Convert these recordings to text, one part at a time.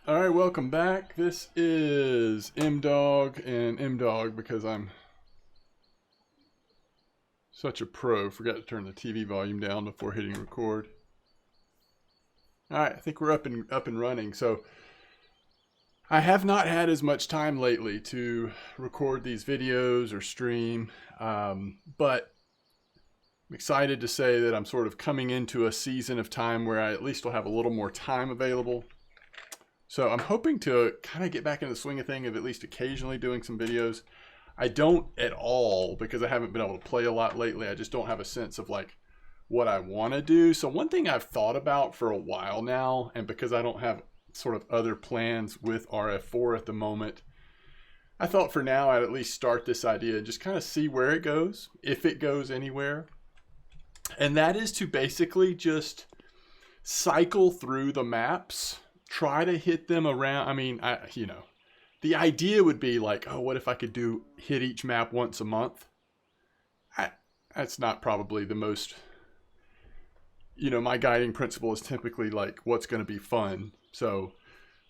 All right, welcome back. This is M-Dog and M-Dog because I'm such a pro. Forgot to turn the TV volume down before hitting record. All right, I think we're up and running. So I have not had as much time lately to record these videos or stream, but I'm excited to say that I'm sort of coming into a season of time where I at least will have a little more time available. So I'm hoping to kind of get back into the swing of thing of at least occasionally doing some videos. I don't at all because I haven't been able to play a lot lately. I just don't have a sense of like what I want to do. So one thing I've thought about for a while now, and because I don't have sort of other plans with RF4 at the moment, I thought for now I'd at least start this idea and just kind of see where it goes, if it goes anywhere. And that is to basically just cycle through the maps, try to hit them around. I mean, the idea would be like, oh, what if I could hit each map once a month? That's not probably the most, my guiding principle is typically like what's going to be fun. So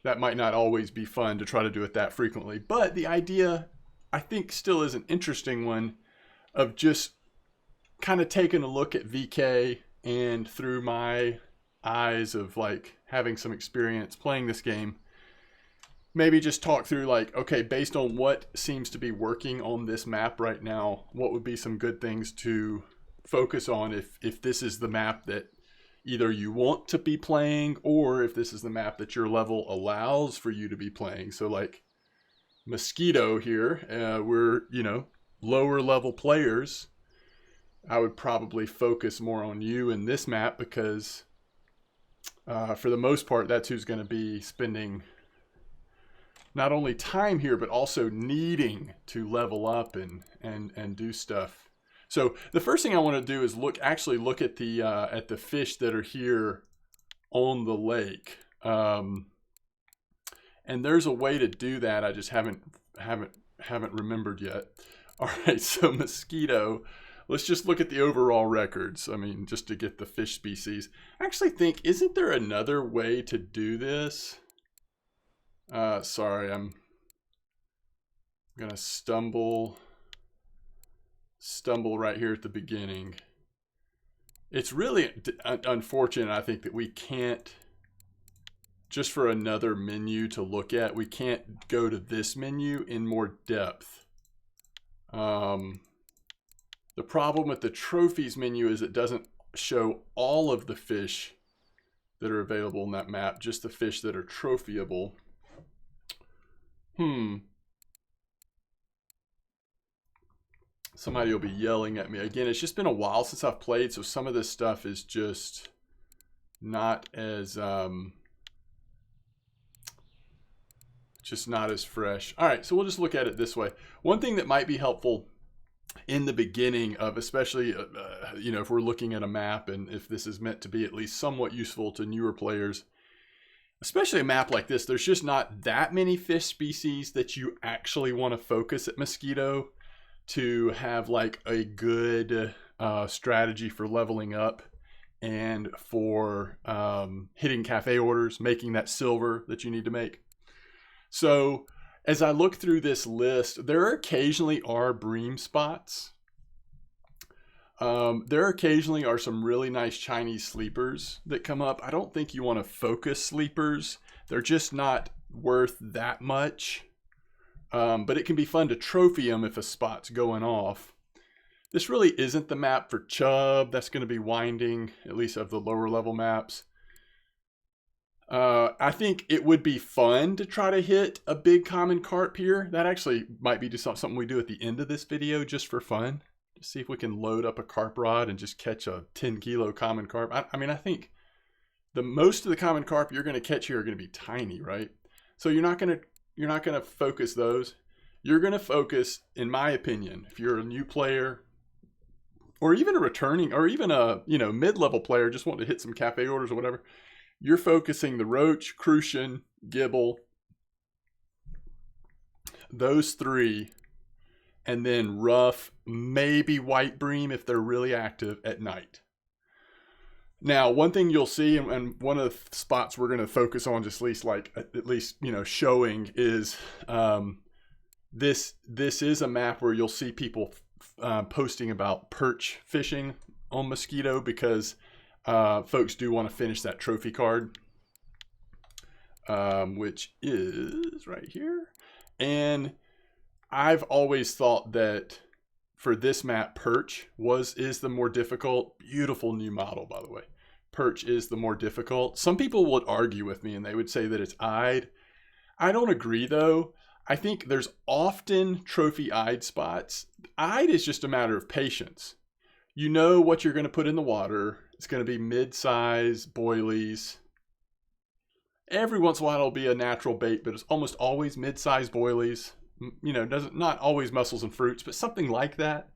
that might not always be fun to try to do it that frequently. But the idea, I think, still is an interesting one of just kind of taking a look at VK and through my eyes of like having some experience playing this game, maybe just talk through like, okay, based on what seems to be working on this map right now, what would be some good things to focus on if this is the map that either you want to be playing or if this is the map that your level allows for you to be playing. So like Mosquito here, we're, lower level players. I would probably focus more on you in this map because for the most part, that's who's going to be spending not only time here, but also needing to level up and do stuff. So the first thing I want to do is look at the fish that are here on the lake. And there's a way to do that. I just haven't remembered yet. All right, so Mosquito. Let's just look at the overall records. I mean, just to get the fish species. I actually think, isn't there another way to do this? Sorry, I'm gonna stumble right here at the beginning. It's really unfortunate, I think, that we can't, just for another menu to look at, we can't go to this menu in more depth. The problem with the trophies menu is it doesn't show all of the fish that are available in that map, just the fish that are trophyable. Somebody will be yelling at me. Again, it's just been a while since I've played, so some of this stuff is just not as fresh. All right, so we'll just look at it this way. One thing that might be helpful in the beginning of, especially, if we're looking at a map and if this is meant to be at least somewhat useful to newer players, especially a map like this, there's just not that many fish species that you actually want to focus at Mosquito to have like a good strategy for leveling up and for hitting cafe orders, making that silver that you need to make. So as I look through this list, there occasionally are Bream spots. There occasionally are some really nice Chinese sleepers that come up. I don't think you want to focus sleepers. They're just not worth that much. But it can be fun to trophy them if a spot's going off. This really isn't the map for chub. That's going to be winding, at least of the lower level maps. I think it would be fun to try to hit a big common carp here. That actually might be just something we do at the end of this video just for fun. Just see if we can load up a carp rod and just catch a 10-kilo common carp. I mean, I think the most of the common carp you're going to catch here are going to be tiny, right? So you're not going to focus those. You're going to focus, in my opinion, if you're a new player or even a returning or even a mid-level player just wanting to hit some cafe orders or whatever, you're focusing the Roach, Crucian, Gibel, those three, and then Ruffe, maybe white Bream if they're really active at night. Now, one thing you'll see, and one of the spots we're going to focus on, just at least showing is this is a map where you'll see people posting about perch fishing on Mosquito, because folks do want to finish that trophy card, which is right here. And I've always thought that for this map, Perch is the more difficult. Beautiful new model, by the way. Perch is the more difficult. Some people would argue with me and they would say that it's eyed. I don't agree though. I think there's often trophy eyed spots. Eyed is just a matter of patience. You know what you're going to put in the water. It's going to be mid-size boilies. Every once in a while it'll be a natural bait, but it's almost always mid-size boilies. Not always mussels and fruits, but something like that.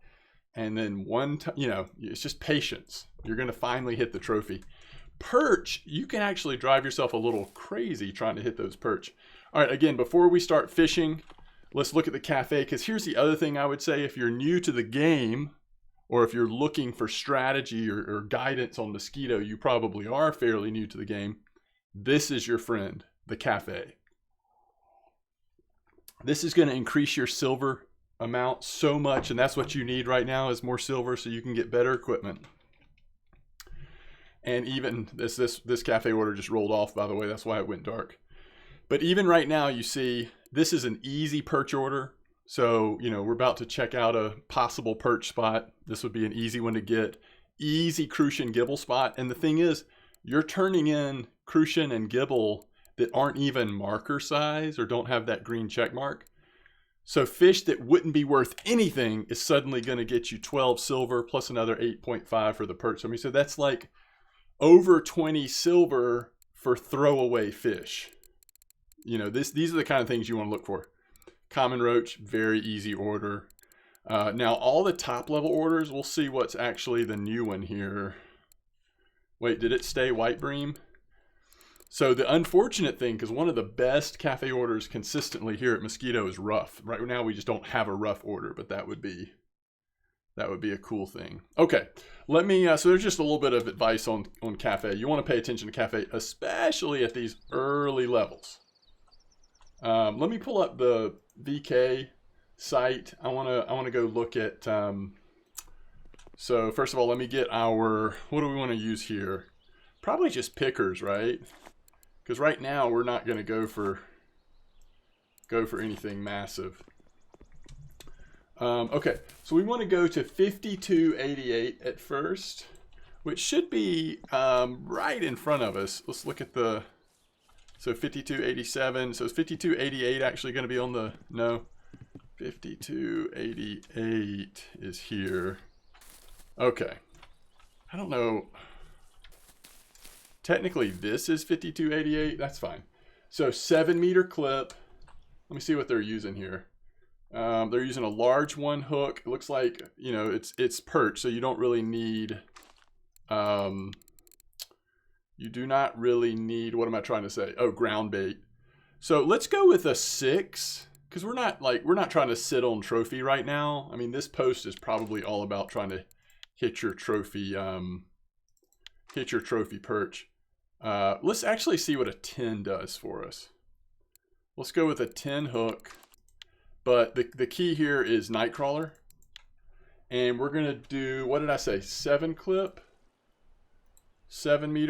And then it's just patience. You're going to finally hit the trophy. Perch, you can actually drive yourself a little crazy trying to hit those perch. All right, again, before we start fishing, let's look at the cafe, because here's the other thing I would say. If you're new to the game, or if you're looking for strategy or guidance on Mosquito, you probably are fairly new to the game. This is your friend, the cafe. This is going to increase your silver amount so much, and that's what you need right now, is more silver so you can get better equipment. And even this cafe order just rolled off, by the way. That's why it went dark. But even right now, you see, this is an easy perch order. So, we're about to check out a possible perch spot. This would be an easy one to get. Easy Crucian Gibel spot. And the thing is, you're turning in Crucian and Gibel that aren't even marker size or don't have that green check mark. So fish that wouldn't be worth anything is suddenly going to get you 12 silver plus another 8.5 for the perch. So that's like over 20 silver for throwaway fish. These are the kind of things you want to look for. Common roach, very easy order. Now all the top level orders, we'll see what's actually the new one here. Wait, did it stay white bream? So the unfortunate thing, because one of the best cafe orders consistently here at Mosquito is rough. Right now we just don't have a rough order, but that would be a cool thing. Okay, let me, so there's just a little bit of advice on cafe. You want to pay attention to cafe, especially at these early levels. Let me pull up the VK site. I want to go look at, so first of all, let me get what do we want to use here? Probably just pickers, right? Because right now we're not going to go for anything massive. Okay, so we want to go to 5288 at first, which should be right in front of us. Let's look at so 5287. So is 5288 actually going to be on the, no, 5288 is here. Okay, I don't know. Technically, this is 5288. That's fine. So 7-meter clip. Let me see what they're using here. They're using a large one hook. It looks like, it's perch, so you don't really need, you do not really need, what am I trying to say? Oh, ground bait. So let's go with a 6, because we're not trying to sit on trophy right now. I mean, this post is probably all about trying to hit your trophy perch. Let's actually see what a 10 does for us. Let's go with a 10 hook. But the key here is Nightcrawler. And we're going to do, what did I say? 7-meter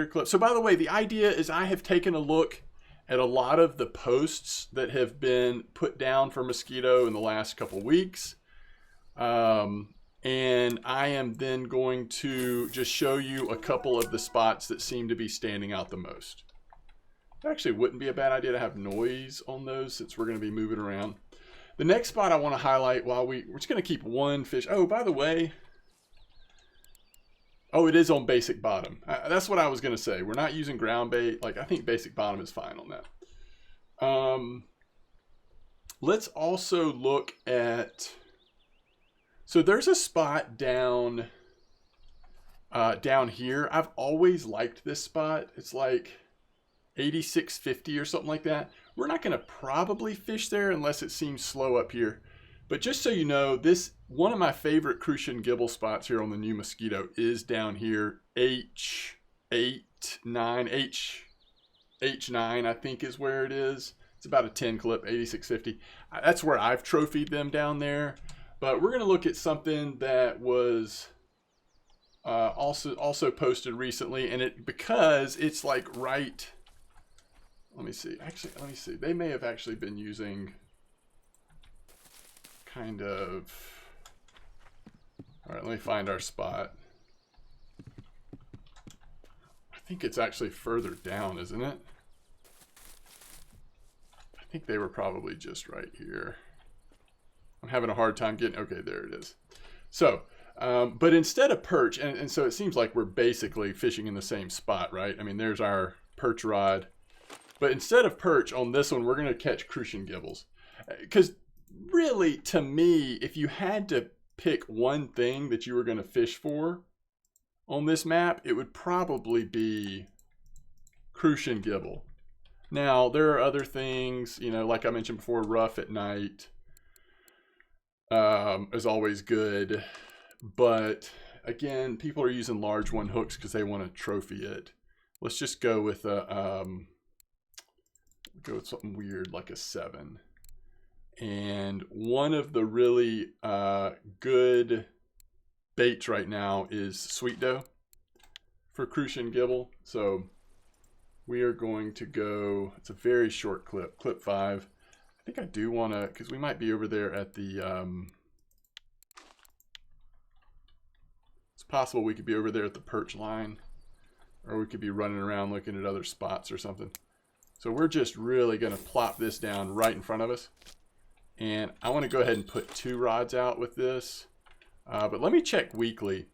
clip. So by the way, the idea is I have taken a look at a lot of the posts that have been put down for Mosquito in the last couple weeks. And I am then going to just show you a couple of the spots that seem to be standing out the most. It actually wouldn't be a bad idea to have noise on those since we're going to be moving around. The next spot I want to highlight we're just going to keep one fish. Oh, by the way, it is on basic bottom. That's what I was going to say. We're not using ground bait. I think basic bottom is fine on that. Let's also look at, so there's a spot down here. I've always liked this spot. It's like 8650 or something like that. We're not going to probably fish there unless it seems slow up here. But just so you know, one of my favorite Crucian Gibel spots here on the new Mosquito is down here, H H9, I think is where it is. It's about a 10 clip, 8650. That's where I've trophied them down there. But we're going to look at something that was also posted recently, and because it's like right. Let me see. Actually, let me see. They may have actually been using kind of. All right, let me find our spot. I think it's actually further down, isn't it? I think they were probably just right here. I'm having a hard time getting, okay, there it is. So, but instead of perch, and so it seems like we're basically fishing in the same spot, right? I mean, there's our perch rod. But instead of perch on this one, we're going to catch Crucian Gibels. Because really, to me, if you had to pick one thing that you were going to fish for on this map, it would probably be Crucian Gibel. Now, there are other things, you know, like I mentioned before, Ruffe at night is always good. But again, people are using large one hooks because they want to trophy it. Let's just go with a go with something weird like a 7. And one of the really good baits right now is sweet dough for Crucian Gibel. So we are going to go, it's a very short clip, clip 5. I think I do want to, because we might be over there at the, it's possible we could be over there at the perch line, or we could be running around looking at other spots or something. So we're just really going to plop this down right in front of us. And I want to go ahead and put 2 rods out with this. But let me check weekly.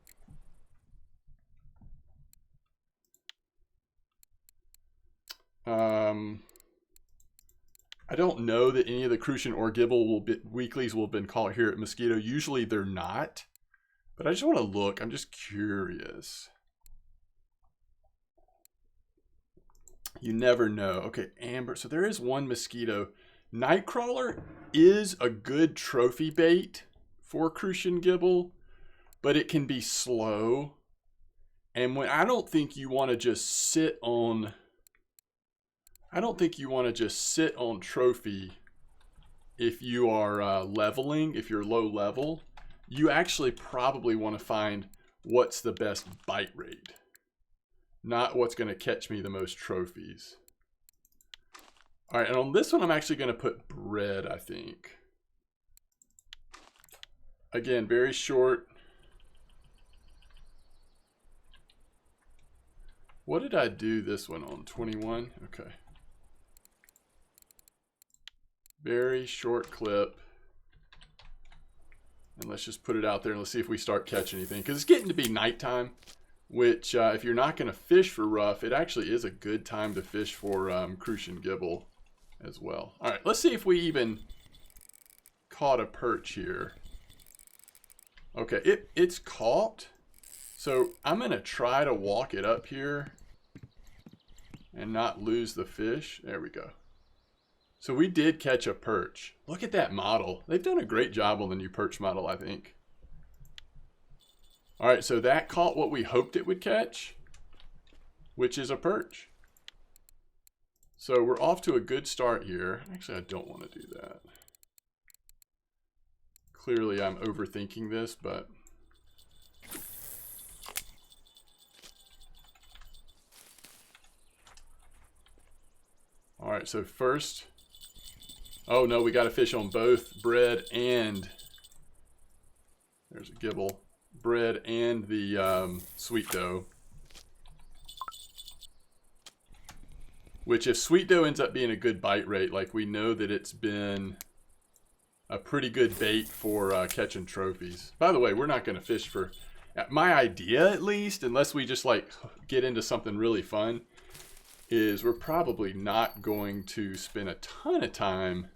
I don't know that any of the Crucian or Gibel weeklies will have been caught here at Mosquito. Usually they're not. But I just want to look. I'm just curious. You never know. Okay, amber. So there is one Mosquito. Nightcrawler is a good trophy bait for Crucian Gibel, but it can be slow. And when I don't think you want to just sit on trophy if you are leveling, if you're low level. You actually probably want to find what's the best bite rate, not what's going to catch me the most trophies. All right, and on this one, I'm actually going to put bread, I think. Again, very short. What did I do this one on? 21? Okay. Very short clip. And let's just put it out there and let's see if we start catching anything. Because it's getting to be nighttime, which if you're not going to fish for Ruffe, it actually is a good time to fish for Crucian Gibel as well. All right, let's see if we even caught a perch here. Okay, it's caught. So I'm going to try to walk it up here and not lose the fish. There we go. So we did catch a perch. Look at that model. They've done a great job on the new perch model, I think. All right, so that caught what we hoped it would catch, which is a perch. So we're off to a good start here. Actually, I don't want to do that. Clearly, I'm overthinking this, but... All right, so first... Oh, no, we got a fish on both bread and... There's a Gibel. Bread and the sweet dough. Which, if sweet dough ends up being a good bite rate, like we know that it's been a pretty good bait for catching trophies. By the way, we're not going to fish for... My idea, at least, unless we just like get into something really fun, is we're probably not going to spend a ton of time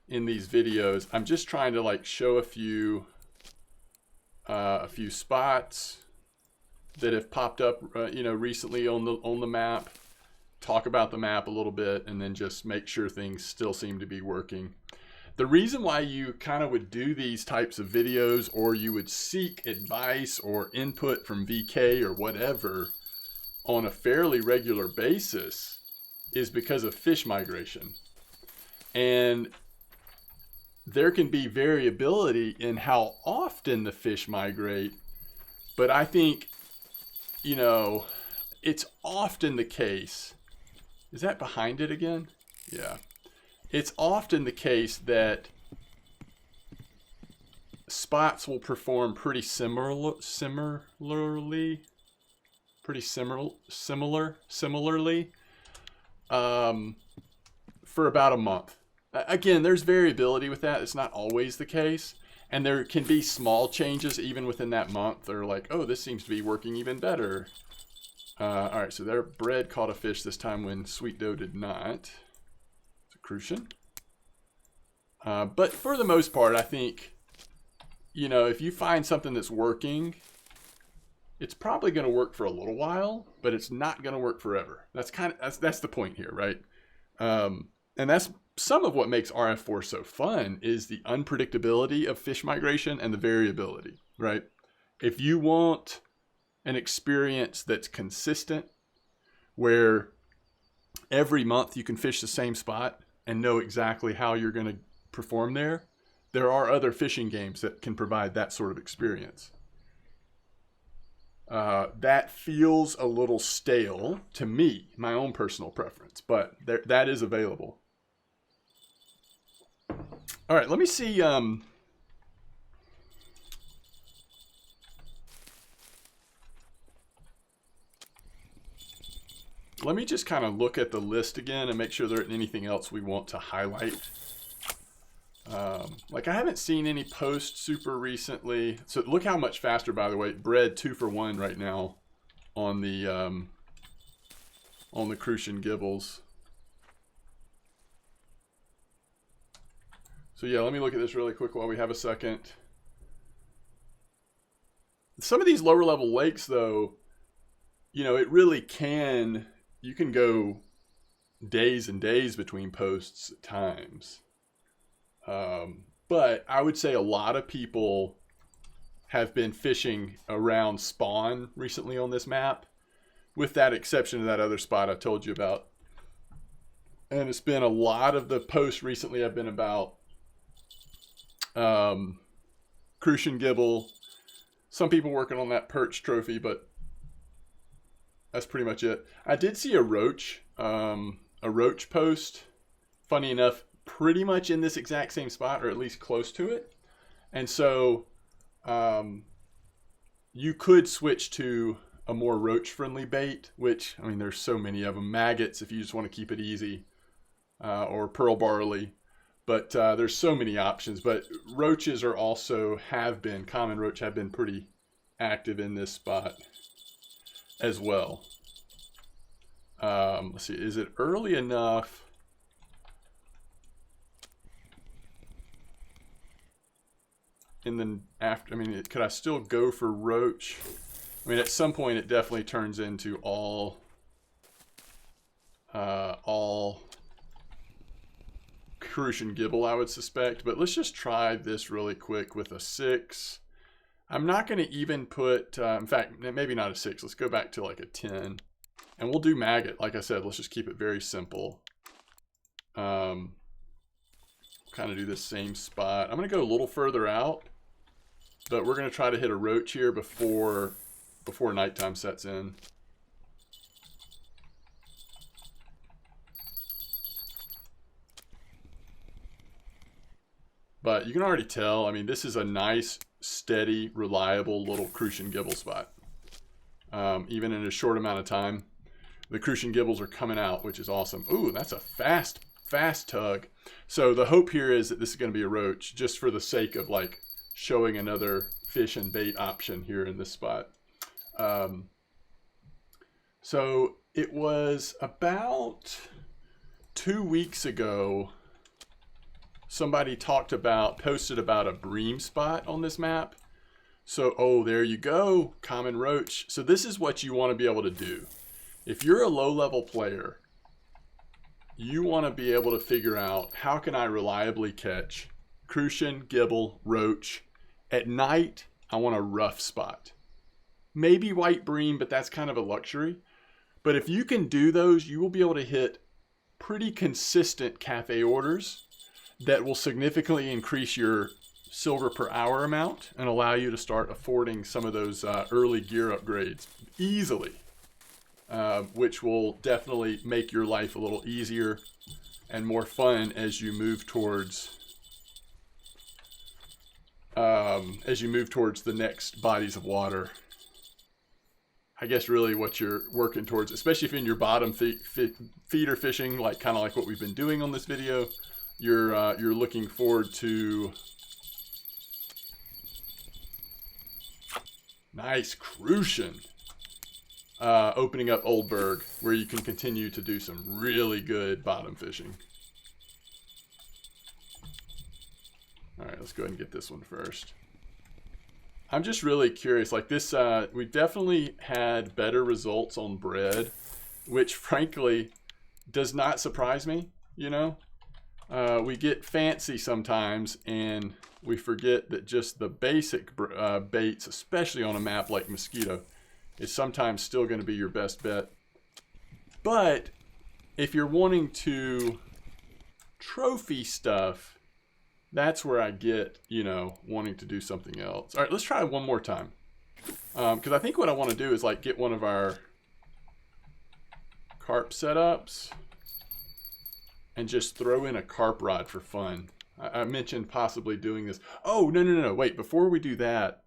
in these videos. I'm just trying to like show a few spots that have popped up, you know, recently on the map. Talk about the map a little bit, and then just make sure things still seem to be working. The reason why you kind of would do these types of videos, or you would seek advice or input from VK or whatever, on a fairly regular basis is because of fish migration. And there can be variability in how often the fish migrate, but I think, you know, it's often the case. Is that behind it again? Yeah. It's often the case that spots will perform pretty similarly for about a month. Again, there's variability with that. It's not always the case. And there can be small changes even within that month. They're like, oh, this seems to be working even better. All right, so their bread caught a fish this time when Sweet Dough did not. It's a Crucian. But for the most part, I think, you know, if you find something that's working, it's probably going to work for a little while, but it's not going to work forever. That's the point here, right? And that's some of what makes RF4 so fun is the unpredictability of fish migration and the variability, right? If you want an experience that's consistent, where every month you can fish the same spot and know exactly how you're going to perform there, there are other fishing games that can provide that sort of experience. That feels a little stale to me, my own personal preference, but that is available. All right, let me see. Let me just kind of look at the list again and make sure there isn't anything else we want to highlight. Like I haven't seen any posts super recently. So look how much faster, by the way, bread 2 for 1 right now on the Crucian Gibels. So yeah, let me look at this really quick while we have a second. Some of these lower level lakes though, you know, it really can, you can go days and days between posts at times. But I would say a lot of people have been fishing around spawn recently on this map, with that exception of that other spot I told you about. And it's been a lot of the posts recently have been about Crucian Gibel, some people working on that Perch trophy, but that's pretty much it. I did see a roach post, funny enough, pretty much in this exact same spot, or at least close to it. And so you could switch to a more roach friendly bait, which, I mean, there's so many of them. Maggots, if you just want to keep it easy, or pearl barley. But there's so many options. But roaches are also common roach have been pretty active in this spot as well. Let's see, is it early enough? And then after, I mean, could I still go for roach? I mean, at some point it definitely turns into all Crucian Gibel, I would suspect. But let's just try this really quick with a 6. I'm not going to even put, in fact, maybe not a 6. Let's go back to like a 10. And we'll do maggot. Like I said, let's just keep it very simple. Kind of do this same spot. I'm going to go a little further out, but we're going to try to hit a roach here before nighttime sets in. But you can already tell, I mean, this is a nice, steady, reliable little Crucian Gibel spot. Even in a short amount of time, the Crucian Gibels are coming out, which is awesome. Ooh, that's a fast tug. So the hope here is that this is going to be a roach, just for the sake of like showing another fish and bait option here in this spot. So it was about 2 weeks ago, somebody posted about a bream spot on this map. So, oh, there you go, common roach. So this is what you want to be able to do. If you're a low-level player, you want to be able to figure out, how can I reliably catch Crucian, Gibel, roach? At night, I want a rough spot. Maybe white bream, but that's kind of a luxury. But if you can do those, you will be able to hit pretty consistent cafe orders that will significantly increase your silver per hour amount and allow you to start affording some of those early gear upgrades easily, which will definitely make your life a little easier and more fun as you move towards the next bodies of water. I guess really what you're working towards, especially if in your bottom feeder fishing, like kind of like what we've been doing on this video, you're looking forward to nice Crucian opening up Oldberg, where you can continue to do some really good bottom fishing. All right, let's go ahead and get this one first. I'm just really curious, like this, we definitely had better results on bread, which frankly does not surprise me, you know? We get fancy sometimes and we forget that just the basic baits, especially on a map like Mosquito, is sometimes still going to be your best bet. But if you're wanting to trophy stuff, that's where I get, you know, wanting to do something else. All right, let's try one more time. Because I think what I want to do is like get one of our carp setups and just throw in a carp rod for fun. I mentioned possibly doing this. Oh, no. Wait, before we do that,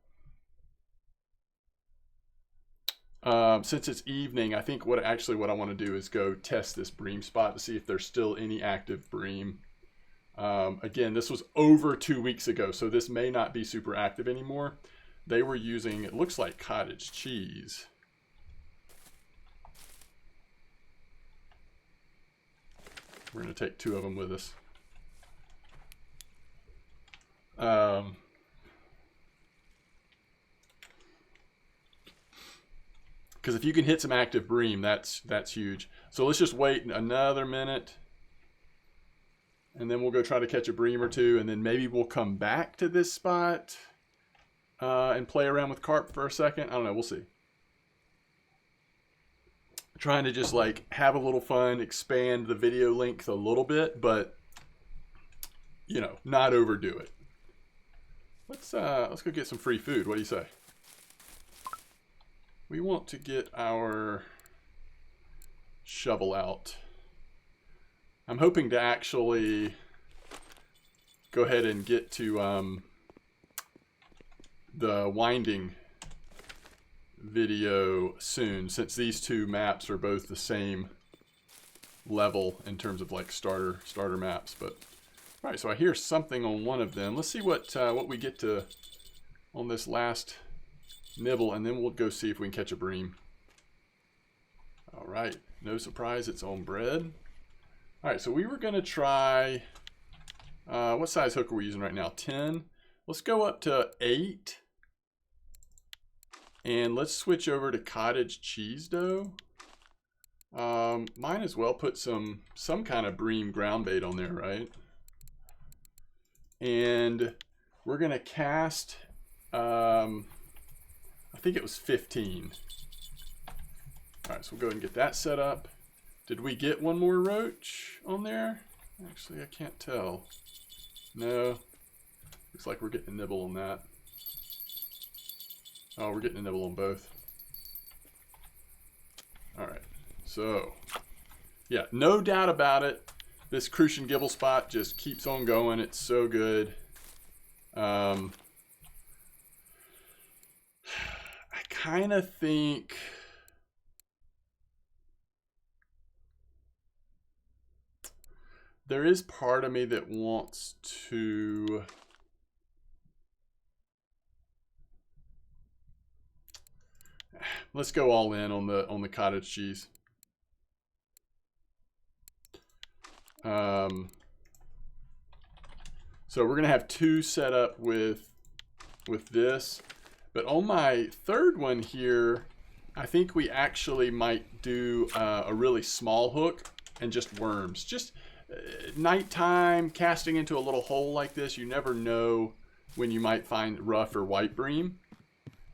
since it's evening, I think what I want to do is go test this Bream spot to see if there's still any active Bream. Again, this was over 2 weeks ago, so this may not be super active anymore. They were using, it looks like cottage cheese. We're going to take 2 of them with us. Because if you can hit some active Bream, that's huge. So let's just wait another minute. And then we'll go try to catch a Bream or 2, and then maybe we'll come back to this spot and play around with carp for a second. I don't know, we'll see. Trying to just like have a little fun, expand the video length a little bit, but you know, not overdo it. Let's go get some free food. What do you say? We want to get our shovel out. I'm hoping to actually go ahead and get to the winding video soon, since these 2 maps are both the same level in terms of like starter maps. But all right, so I hear something on one of them. Let's see what we get to on this last nibble, and then we'll go see if we can catch a Bream. All right, no surprise, it's on bread. All right, so we were going to try, what size hook are we using right now? 10. Let's go up to 8. And let's switch over to cottage cheese dough. Might as well put some kind of Bream ground bait on there, right? And we're going to cast, I think it was 15. All right, so we'll go ahead and get that set up. Did we get one more roach on there? Actually, I can't tell. No. Looks like we're getting a nibble on that. Oh, we're getting a nibble on both. All right. So, yeah, no doubt about it. This Roach and Gibel spot just keeps on going. It's so good. I kind of think... there is part of me that wants to let's go all in on the cottage cheese. So we're gonna have 2 set up with this, but on my third one here, I think we actually might do a really small hook and just worms. Just nighttime, casting into a little hole like this, you never know when you might find rough or white Bream.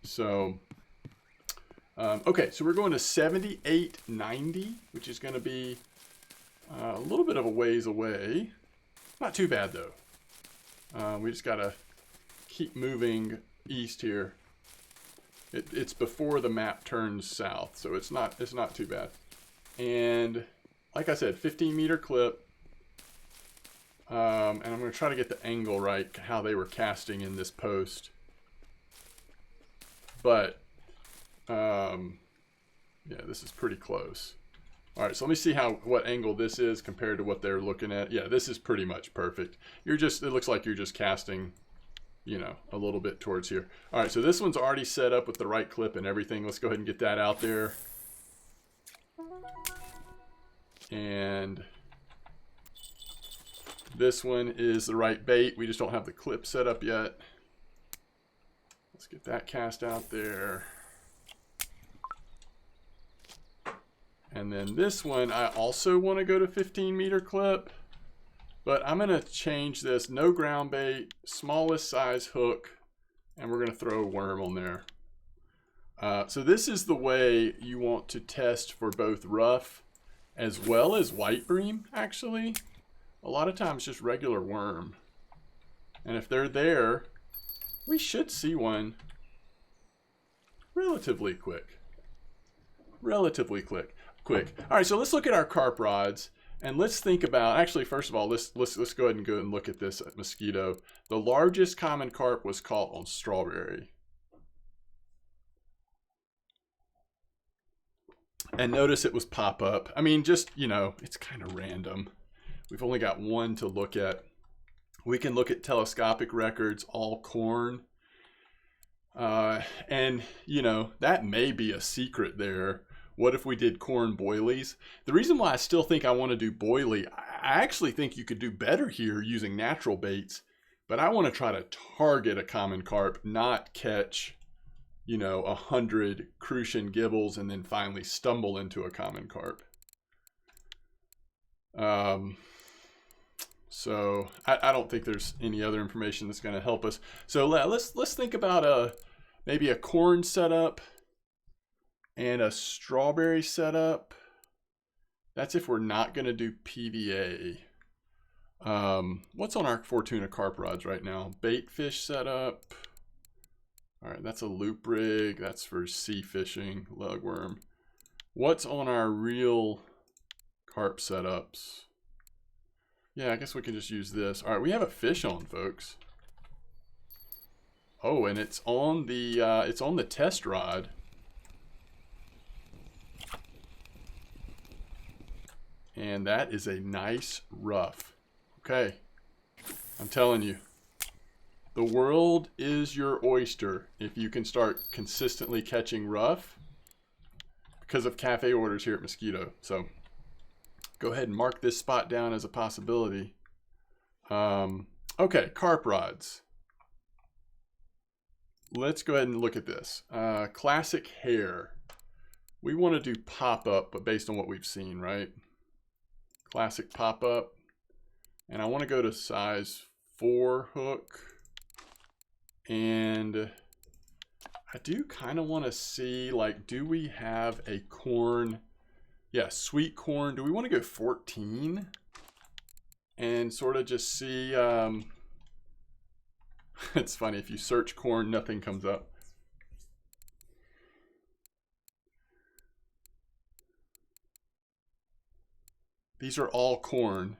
So Okay, so we're going to 78.90, which is going to be a little bit of a ways away. Not too bad though. We just got to keep moving east here. It's before the map turns south, so it's not too bad. And like I said, 15-meter clip. And I'm going to try to get the angle right, how they were casting in this post. But yeah, this is pretty close. All right, so let me see what angle this is compared to what they're looking at. Yeah, this is pretty much perfect. It looks like you're just casting, you know, a little bit towards here. All right, so this one's already set up with the right clip and everything. Let's go ahead and get that out there. And this one is the right bait. We just don't have the clip set up yet. Let's get that cast out there. And then this one, I also want to go to 15-meter clip, but I'm going to change this. No ground bait, smallest size hook, and we're going to throw a worm on there. So this is the way you want to test for both rough as well as white bream, actually. A lot of times just regular worm. And if they're there, we should see one relatively quick. Relatively quick. All right, so let's look at our carp rods, and let's think about, actually, first of all, let's go ahead and go and look at this at Mosquito. The largest common carp was caught on Strawberry. And notice it was pop-up. I mean, just, you know, it's kind of random. We've only got one to look at. We can look at telescopic records, all corn. And, you know, that may be a secret there. What if we did corn boilies? The reason why I still think I want to do boilie, I actually think you could do better here using natural baits, but I want to try to target a common carp, not catch, you know, 100 Crucian Gibels and then finally stumble into a common carp. So I don't think there's any other information that's going to help us. So let's think about maybe a corn setup and a strawberry setup. That's if we're not going to do PVA. What's on our Fortuna carp rods right now? Bait fish setup. All right, that's a loop rig. That's for sea fishing, lugworm. What's on our real carp setups? Yeah, I guess we can just use this. All right, we have a fish on, folks. Oh, and it's on the test rod. And that is a nice rough. Okay, I'm telling you, the world is your oyster if you can start consistently catching rough because of cafe orders here at Mosquito. So go ahead and mark this spot down as a possibility. Okay, carp rods. Let's go ahead and look at this. Classic hair. We want to do pop-up, but based on what we've seen, right? Classic pop-up. And I want to go to size 4 hook. And I do kind of want to see, like, do we have a corn? Yeah, sweet corn. Do we want to go 14? And sort of just see, it's funny, if you search corn, nothing comes up. These are all corn.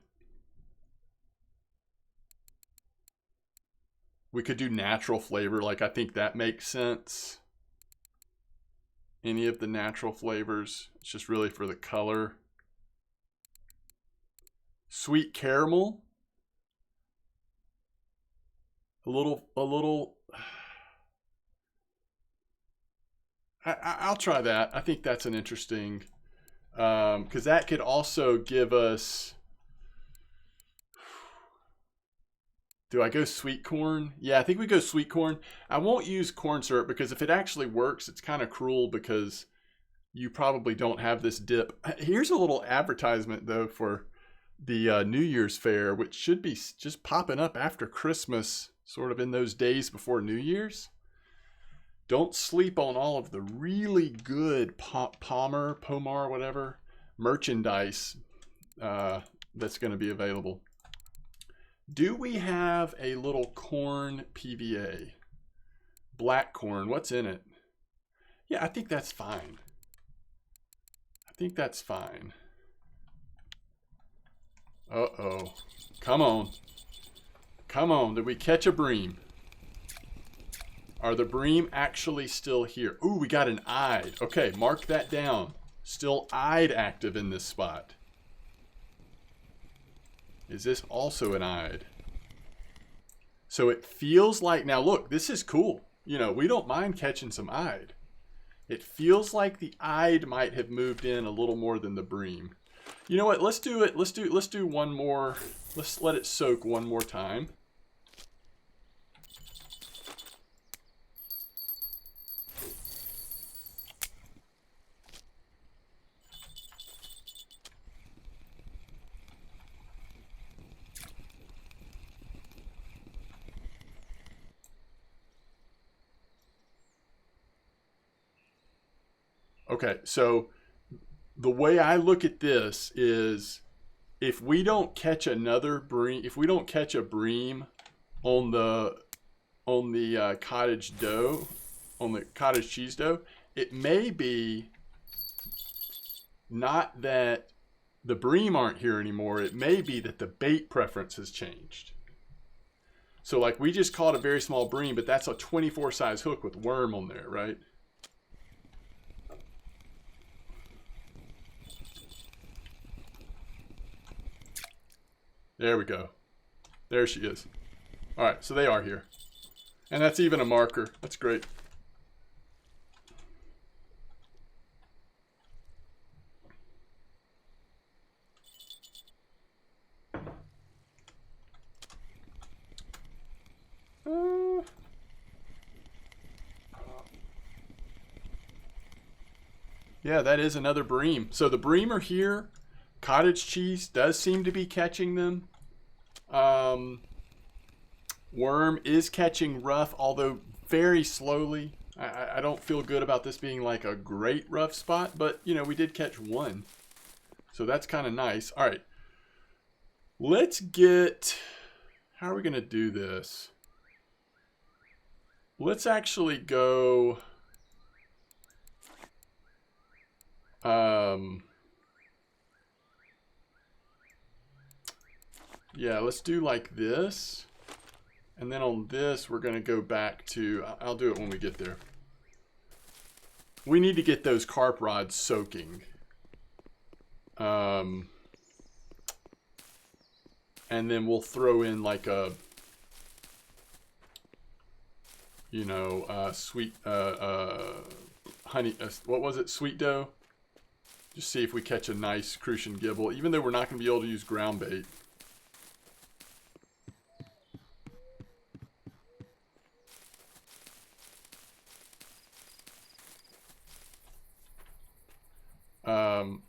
We could do natural flavor, like I think that makes sense. Any of the natural flavors, it's just really for the color. Sweet caramel. A little. I'll try that. I think that's an interesting, because that could also give us. Do I go sweet corn? Yeah, I think we go sweet corn. I won't use corn syrup because if it actually works, it's kind of cruel because you probably don't have this dip. Here's a little advertisement though for the New Year's fair, which should be just popping up after Christmas, sort of in those days before New Year's. Don't sleep on all of the really good Pomar, whatever, merchandise that's going to be available. Do we have a little corn PVA? Black corn, what's in it? Yeah, I think that's fine. I think that's fine. Uh-oh. Come on. Come on, did we catch a bream? Are the bream actually still here? Ooh, we got an eyed. Okay, mark that down. Still eyed active in this spot. Is this also an eyed? So it feels like, now look, this is cool. You know, we don't mind catching some eyed. It feels like the eyed might have moved in a little more than the bream. You know what? Let's do it. Let's do one more. Let's let it soak one more time. Okay, so the way I look at this is, if we don't catch another bream, if we don't catch a bream on the cottage dough, on the cottage cheese dough, it may be not that the bream aren't here anymore. It may be that the bait preference has changed. So like we just caught a very small bream, but that's a 24 size hook with worm on there, right? There we go. There she is. All right, so they are here. And that's even a marker. That's great. Yeah, that is another bream. So the bream are here. Cottage cheese does seem to be catching them. Worm is catching rough, although very slowly. I don't feel good about this being like a great rough spot, but you know, we did catch one. So that's kind of nice. All right. Let's get, how are we going to do this? Let's actually go, yeah, let's do like this. And then on this, we're going to go back to, I'll do it when we get there. We need to get those carp rods soaking. And then we'll throw in like a, you know, sweet, honey, what was it? Sweet dough. Just see if we catch a nice Crucian Gibel, even though we're not going to be able to use ground bait.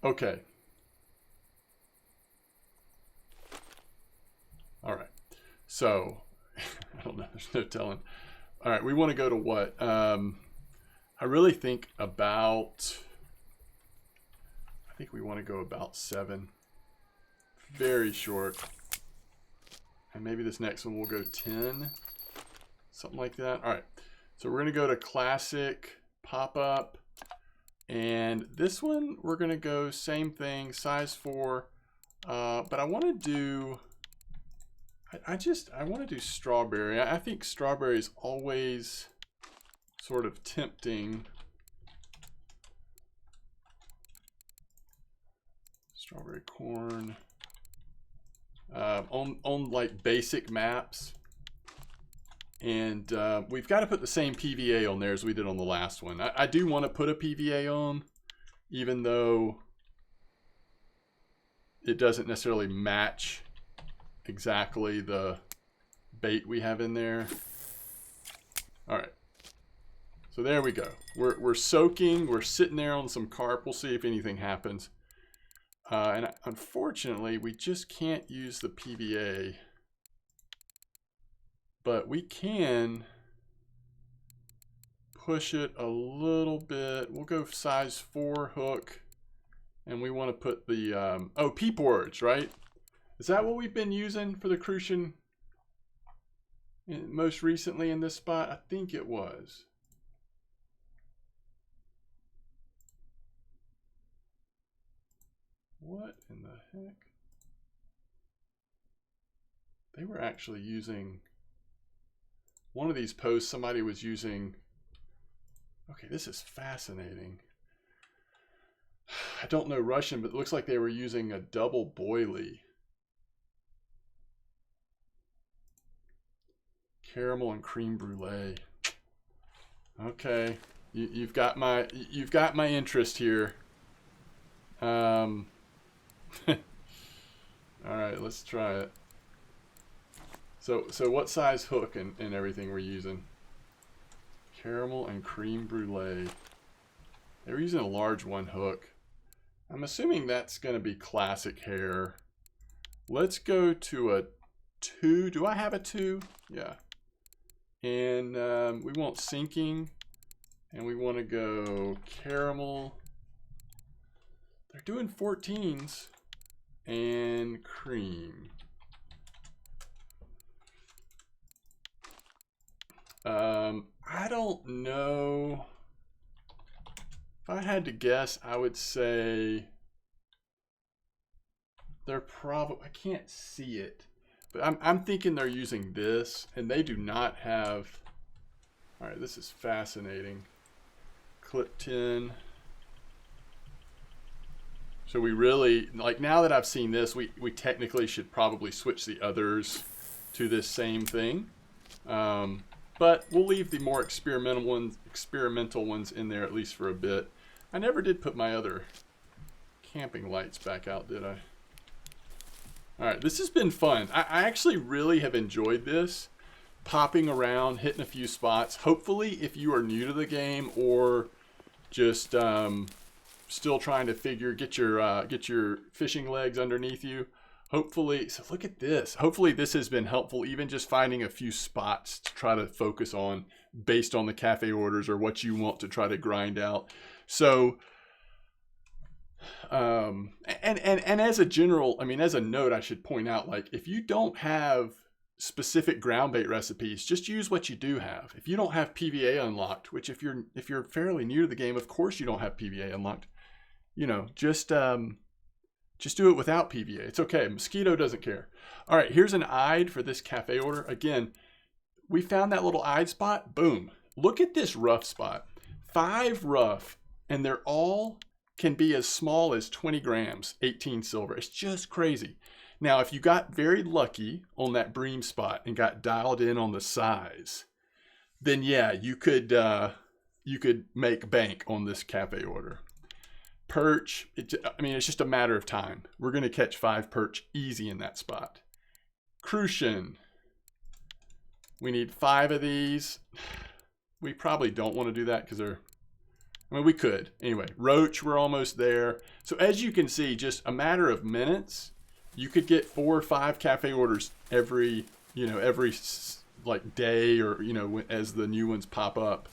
Okay. All right. So, I don't know. There's no telling. All right. We want to go to what? I really think about, I think we want to go about 7. Very short. And maybe this next one will go 10. Something like that. All right. So we're going to go to classic pop-up. And this one, we're going to go same thing, size 4. But I want to do, I want to do strawberry. I think strawberry is always sort of tempting. Strawberry corn. On like basic maps. And we've got to put the same PVA on there as we did on the last one. I do want to put a PVA on, even though it doesn't necessarily match exactly the bait we have in there. All right. So there we go. We're soaking. We're sitting there on some carp. We'll see if anything happens. And unfortunately, we just can't use the PVA. But we can push it a little bit. We'll go size 4 hook. And we want to put the, oh, peep words, right? Is that what we've been using for the Crucian most recently in this spot? I think it was. What in the heck? They were actually using, one of these posts, somebody was using, okay, this is fascinating. I don't know Russian, but it looks like they were using a double boilie. Caramel and cream brulee. Okay, you've got my interest here. All right, let's try it. So what size hook and everything we're using? Caramel and cream brulee. They were using a large 1 hook. I'm assuming that's going to be classic hair. Let's go to a 2. Do I have a 2? Yeah. And we want sinking. And we want to go caramel. They're doing 14s. And cream. I don't know. If I had to guess, I would say they're probably, I can't see it, but I'm thinking they're using this, and they do not have, all right, this is fascinating. Clip 10. So we really, like, now that I've seen this, we technically should probably switch the others to this same thing. But we'll leave the more experimental ones in there at least for a bit. I never did put my other camping lights back out, did I? All right, this has been fun. I actually really have enjoyed this. Popping around, hitting a few spots. Hopefully, if you are new to the game or just still trying to get your fishing legs underneath you, hopefully, so look at this. Hopefully this has been helpful, even just finding a few spots to try to focus on based on the cafe orders or what you want to try to grind out. So, and as a general, I mean, as a note, I should point out, like, if you don't have specific ground bait recipes, just use what you do have. If you don't have PVA unlocked, which if you're fairly new to the game, of course you don't have PVA unlocked, you know, just do it without PVA. It's okay. Mosquito doesn't care. All right, here's an eyed for this cafe order. Again, we found that little eyed spot. Boom. Look at this rough spot. 5 rough, and they're all can be as small as 20 grams, 18 silver. It's just crazy. Now, if you got very lucky on that bream spot and got dialed in on the size, then yeah, you could make bank on this cafe order. Perch, I mean, it's just a matter of time. We're going to catch 5 perch easy in that spot. Crucian, we need 5 of these. We probably don't want to do that because they're, I mean, we could. Anyway, roach, we're almost there. So as you can see, just a matter of minutes, you could get 4 or 5 cafe orders every like day, or, you know, as the new ones pop up.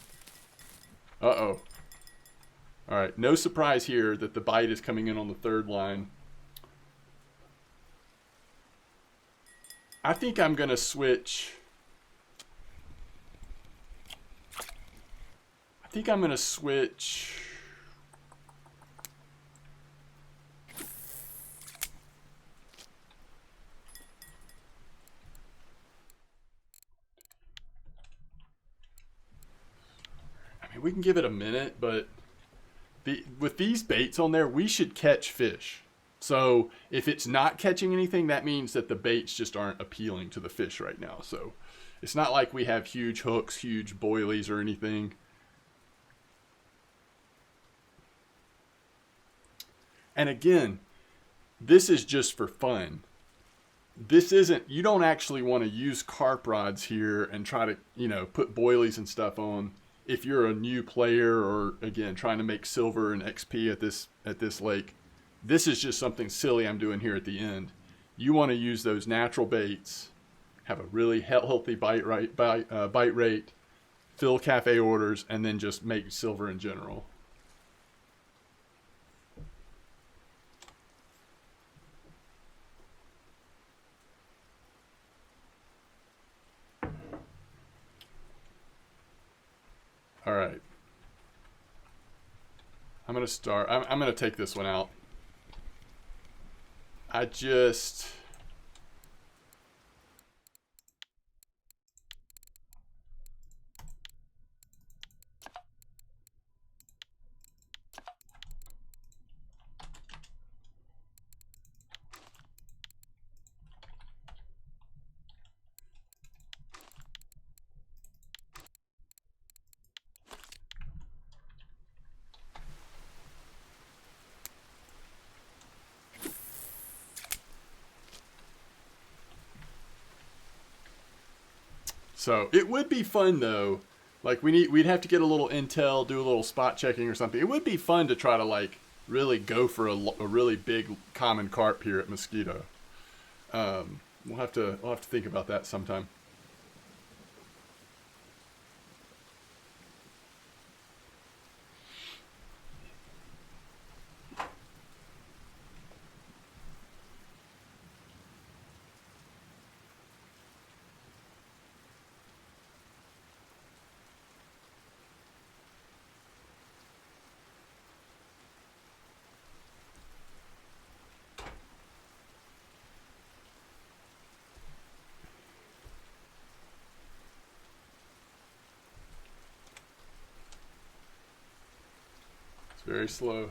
Uh-oh. All right, no surprise here that the bite is coming in on the 3rd line. I think I'm going to switch. I mean, we can give it a minute, but with these baits on there, we should catch fish. So if it's not catching anything, that means that the baits just aren't appealing to the fish right now. So it's not like we have huge hooks, huge boilies or anything. And again, this is just for fun. This isn't, you don't actually want to use carp rods here and try to, you know, put boilies and stuff on if you're a new player or, again, trying to make silver and XP at this lake. This is just something silly I'm doing here at the end. You want to use those natural baits, have a really healthy bite rate, fill cafe orders, and then just make silver in general. All right. I'm going to start. I'm going to take this one out. I just... So it would be fun though. Like we'd have to get a little intel, do a little spot checking or something. It would be fun to try to like really go for a really big common carp here at Mosquito. We'll have to think about that sometime. Very slow.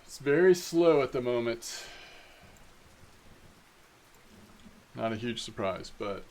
It's very slow at the moment. Not a huge surprise, but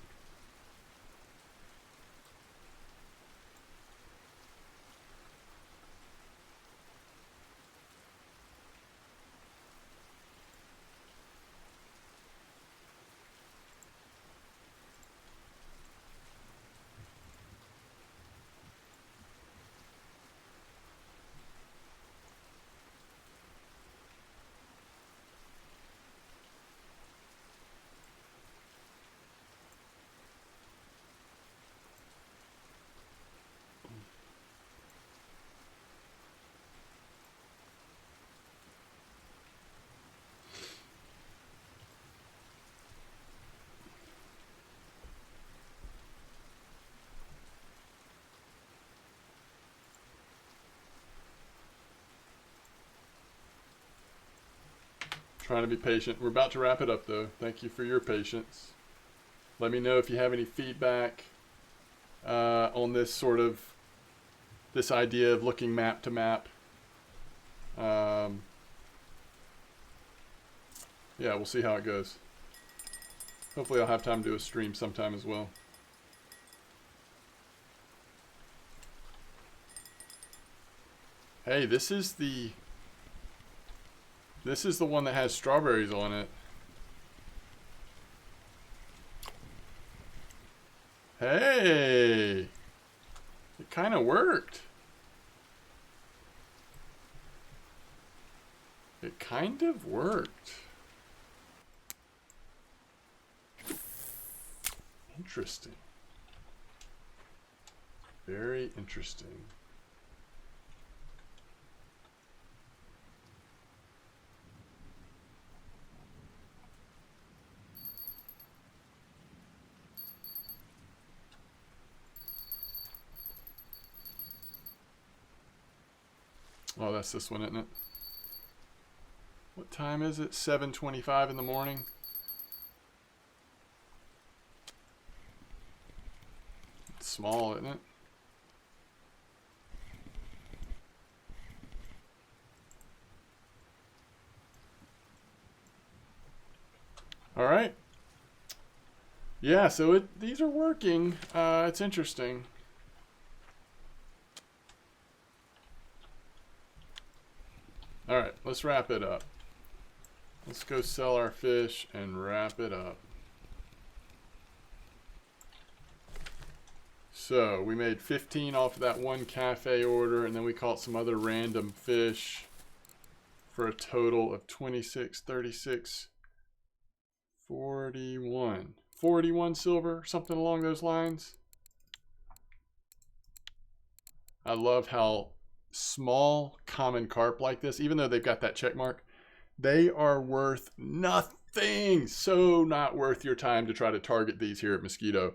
trying to be patient. We're about to wrap it up though. Thank you for your patience. Let me know if you have any feedback on this this idea of looking map to map. Yeah, we'll see how it goes. Hopefully I'll have time to do a stream sometime as well. Hey, this is the one that has strawberries on it. Hey! It kind of worked. It kind of worked. Interesting. Very interesting. Oh, that's this one, isn't it? What time is it? 7:25 in the morning. It's small, isn't it? All right. Yeah, so these are working. It's interesting. All right, let's wrap it up. Let's go sell our fish and wrap it up. So we made 15 off of that one cafe order, and then we caught some other random fish for a total of 26, 36, 41. 41 silver, something along those lines. I love how small common carp like this, even though they've got that check mark, they are worth nothing. So not worth your time to try to target these here at Mosquito.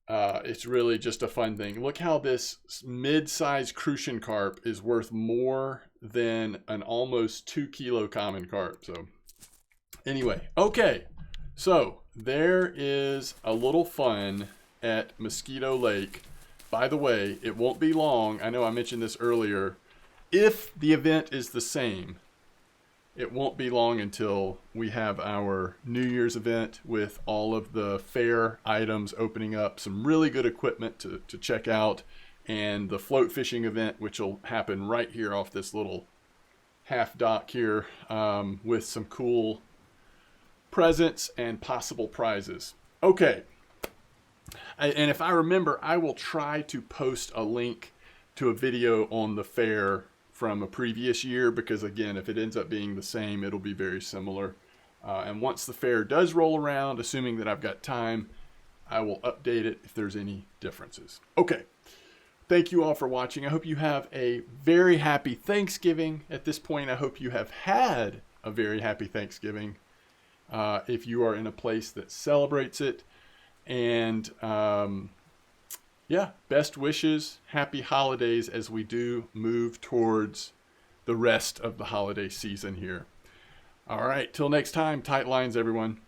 It's really just a fun thing. Look how this mid-sized Crucian carp is worth more than an almost 2 kilo common carp. So anyway, okay. So there is a little fun at Mosquito Lake. By the way, it won't be long. I know I mentioned this earlier. If the event is the same, it won't be long until we have our New Year's event with all of the fair items opening up, some really good equipment to check out, and the float fishing event, which will happen right here off this little half dock here, with some cool presents and possible prizes. Okay. And if I remember, I will try to post a link to a video on the fair from a previous year, because again, if it ends up being the same, it'll be very similar. And once the fair does roll around, assuming that I've got time, I will update it if there's any differences. Okay. Thank you all for watching. I hope you have a very happy Thanksgiving. At this point, I hope you have had a very happy Thanksgiving. If you are in a place that celebrates it. And yeah, best wishes, happy holidays as we do move towards the rest of the holiday season here. All right, till next time, tight lines, everyone.